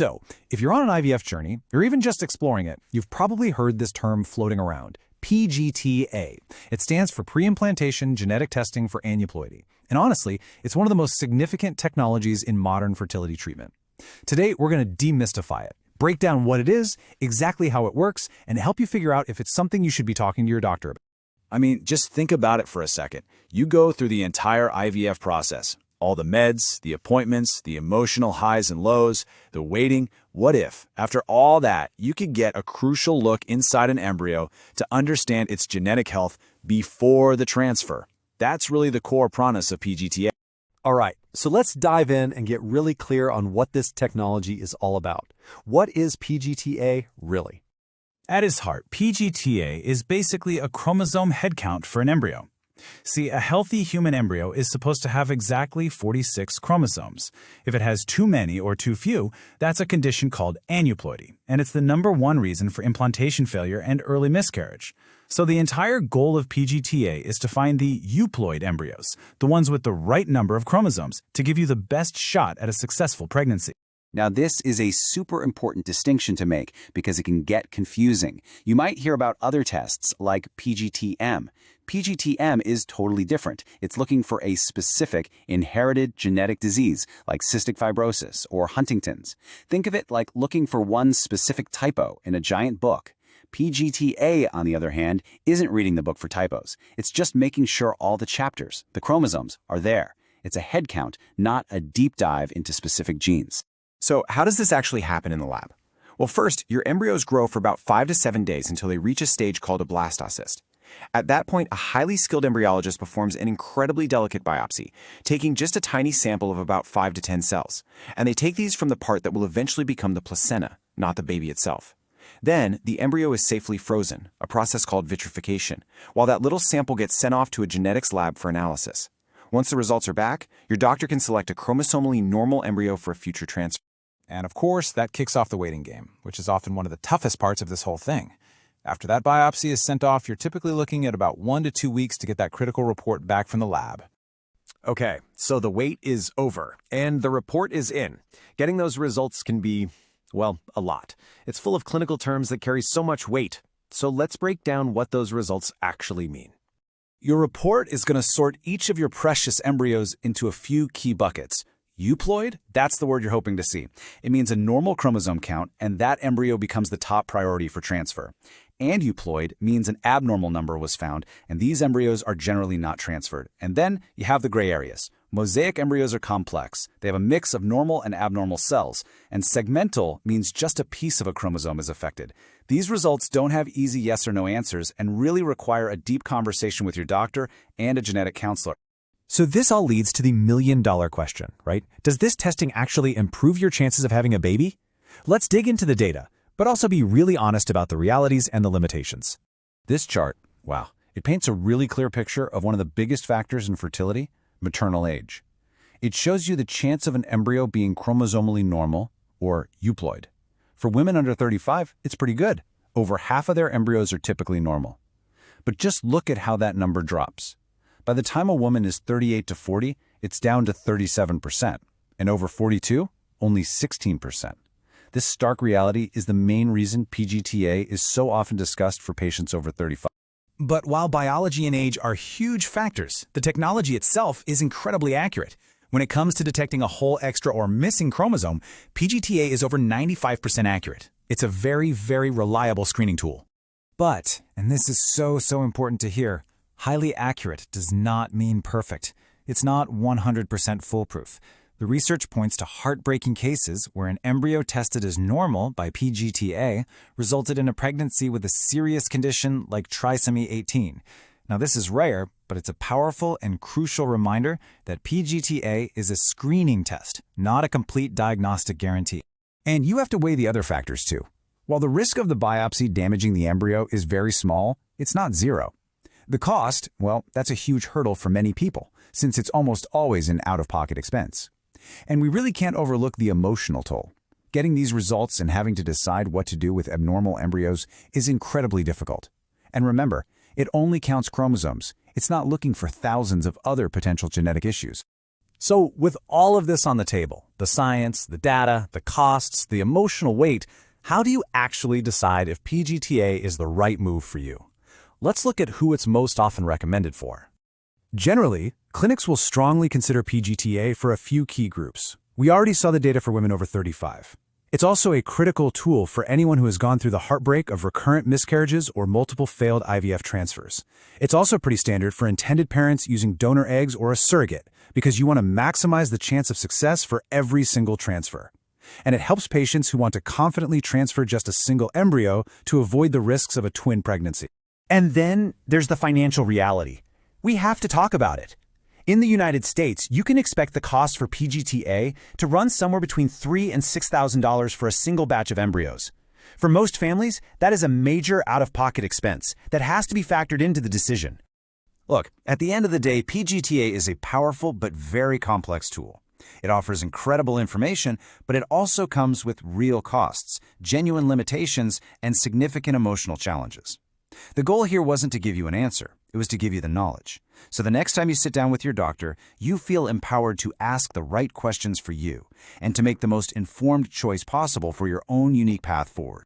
So, if you're on an IVF journey, or even just exploring it, you've probably heard this term floating around, PGT-A. It stands for Preimplantation Genetic Testing for Aneuploidy. And honestly, it's one of the most significant technologies in modern fertility treatment. Today, we're going to demystify it, break down what it is, exactly how it works, and help you figure out if it's something you should be talking to your doctor about. I mean, just think about it for a second. You go through the entire IVF process. All the meds, the appointments, the emotional highs and lows, the waiting. What if, after all that, you could get a crucial look inside an embryo to understand its genetic health before the transfer? That's really the core promise of PGT-A. All right, so let's dive in and get really clear on what this technology is all about. What is PGT-A really? At its heart, PGT-A is basically a chromosome head count for an embryo. See, a healthy human embryo is supposed to have exactly 46 chromosomes. If it has too many or too few, that's a condition called aneuploidy, and it's the #1 reason for implantation failure and early miscarriage. So the entire goal of PGT-A is to find the Euploid embryos, the ones with the right number of chromosomes, to give you the best shot at a successful pregnancy. Now, this is a super important distinction to make because it can get confusing. You might hear about other tests like PGT-M. PGT-M is totally different. It's looking for a specific inherited genetic disease like cystic fibrosis or Huntington's. Think of it like looking for one specific typo in a giant book. PGT-A, on the other hand, isn't reading the book for typos. It's just making sure all the chapters, the chromosomes, are there. It's a head count, not a deep dive into specific genes. So how does this actually happen in the lab? Well, first, your embryos grow for about 5 to 7 days until they reach a stage called a blastocyst. At that point, a highly skilled embryologist performs an incredibly delicate biopsy, taking just a tiny sample of about 5 to 10 cells. And they take these from the part that will eventually become the placenta, not the baby itself. Then, the embryo is safely frozen, a process called vitrification, while that little sample gets sent off to a genetics lab for analysis. Once the results are back, your doctor can select a chromosomally normal embryo for a future transfer. And of course, that kicks off the waiting game, which is often one of the toughest parts of this whole thing. After that biopsy is sent off, you're typically looking at about 1 to 2 weeks to get that critical report back from the lab. Okay, so the wait is over, and the report is in. Getting those results can be, well, a lot. It's full of clinical terms that carry so much weight. So let's break down what those results actually mean. Your report is going to sort each of your precious embryos into a few key buckets. Euploid, that's the word you're hoping to see. It means a normal chromosome count, and that embryo becomes the top priority for transfer. Aneuploid means an abnormal number was found, and these embryos are generally not transferred. And then you have the gray areas. Mosaic embryos are complex. They have a mix of normal and abnormal cells. And segmental means just a piece of a chromosome is affected. These results don't have easy yes or no answers and really require a deep conversation with your doctor and a genetic counselor. So this all leads to the million-dollar question, right? Does this testing actually improve your chances of having a baby? Let's dig into the data, but also be really honest about the realities and the limitations. This chart, wow, it paints a really clear picture of one of the biggest factors in fertility, maternal age. It shows you the chance of an embryo being chromosomally normal, or euploid. For women under 35, it's pretty good. Over half of their embryos are typically normal. But just look at how that number drops. By the time a woman is 38 to 40, it's down to 37%, and over 42, only 16%. This stark reality is the main reason PGT-A is so often discussed for patients over 35. But while biology and age are huge factors, the technology itself is incredibly accurate. When it comes to detecting a whole extra or missing chromosome, PGT-A is over 95% accurate. It's a very, very reliable screening tool. But, and this is so important to hear, highly accurate does not mean perfect. It's not 100% foolproof. The research points to heartbreaking cases where an embryo tested as normal by PGT-A resulted in a pregnancy with a serious condition like trisomy 18. Now, this is rare, but it's a powerful and crucial reminder that PGT-A is a screening test, not a complete diagnostic guarantee. And you have to weigh the other factors too. While the risk of the biopsy damaging the embryo is very small, it's not zero. The cost, well, that's a huge hurdle for many people, since it's almost always an out-of-pocket expense. And we really can't overlook the emotional toll. Getting these results and having to decide what to do with abnormal embryos is incredibly difficult. And remember, it only counts chromosomes. It's not looking for thousands of other potential genetic issues. So with all of this on the table, the science, the data, the costs, the emotional weight, how do you actually decide if PGT-A is the right move for you? Let's look at who it's most often recommended for. Generally, clinics will strongly consider PGT-A for a few key groups. We already saw the data for women over 35. It's also a critical tool for anyone who has gone through the heartbreak of recurrent miscarriages or multiple failed IVF transfers. It's also pretty standard for intended parents using donor eggs or a surrogate, because you want to maximize the chance of success for every single transfer. And it helps patients who want to confidently transfer just a single embryo to avoid the risks of a twin pregnancy. And then there's the financial reality. We have to talk about it. In the United States, you can expect the cost for PGT-A to run somewhere between $3,000 and $6,000 for a single batch of embryos. For most families, that is a major out-of-pocket expense that has to be factored into the decision. Look, at the end of the day, PGT-A is a powerful but very complex tool. It offers incredible information, but it also comes with real costs, genuine limitations, and significant emotional challenges. The goal here wasn't to give you an answer. It was to give you the knowledge. So the next time you sit down with your doctor, you feel empowered to ask the right questions for you and to make the most informed choice possible for your own unique path forward.